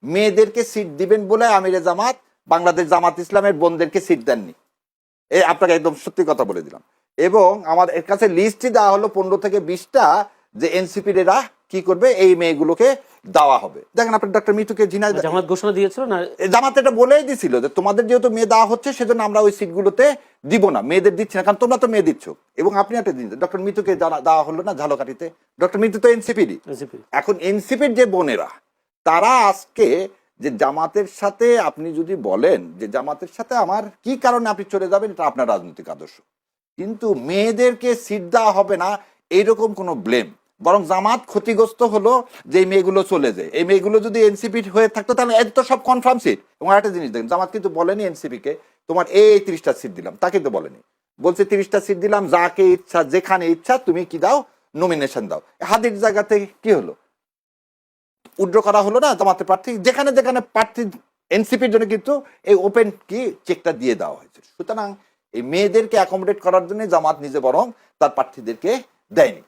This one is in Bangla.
মেয়েদেরকে সিট দিবেন বলে আমিরে জামাত বাংলাদেশ জামাত ইসলামের বোনদেরকে সিট দেননি। আপনাকে একদম সত্যি কথা বলে দিলাম। এবং আমার এর কাছে লিস্টই দেওয়া হলো 15 থেকে 20টা যে এনসিপির এরা কি করবে, এই মেয়েগুলোকে দেওয়া হবে। দেখেন আপনি ডক্টর মিতুকে জামাত ঘোষণা দিয়েছিল না, জামাত এটা বলেই দিছিল যে তোমাদের যেহেতু মেয়ে দেওয়া হচ্ছে সেজন্য আমরা ওই সিটগুলোতে দিব না, মেয়েদের দিচ্ছি না, কারণ তোমরা তো মেয়ে দিচ্ছ। এবং আপনি একটা দিন ডক্টর মিতুকে দেওয়া হলো না ঝালকাঠিতে, ডক্টর মিতু তো এনসিপিরই। এখন এনসিপির যে বোনেরা তারা আজকে যে জামাতের সাথে, আপনি যদি বলেন যে জামাতের সাথে আমার কি কারণে আপনি চলে যাবেন, এটা আপনার রাজনৈতিক আদর্শ, কিন্তু মেয়েদেরকে সিট দেওয়া হবে না এইরকম কোনো ব্লেম, বরং জামাত ক্ষতিগ্রস্ত হলো যে এই মেয়েগুলো চলে যায়। এই মেয়েগুলো যদি এনসিপি হয়ে থাকতো তাহলে এত সব কনফার্ম সিট। এবং একটা জিনিস দেখেন, জামাত কিন্তু বলেনি এনসিপিকে তোমার এই 30টা সিট দিলাম, তা কিন্তু বলেনি, বলছে 30টা সিট দিলাম, যাকে ইচ্ছা যেখানে ইচ্ছা তুমি কি দাও, নমিনেশন দাও। হাদির জায়গা থেকে কি হলো, উইথড্র করা হলো না জামাতের প্রার্থী, যেখানে যেখানে প্রার্থী এনসিপির জন্য কিন্তু এই ওপেন কি চেকটা দিয়ে দেওয়া হয়েছে। সুতরাং এই মেয়েদেরকে অ্যাকোমোডেট করার জন্য জামাত নিজে বরং তার প্রার্থীদেরকে দেয়নি।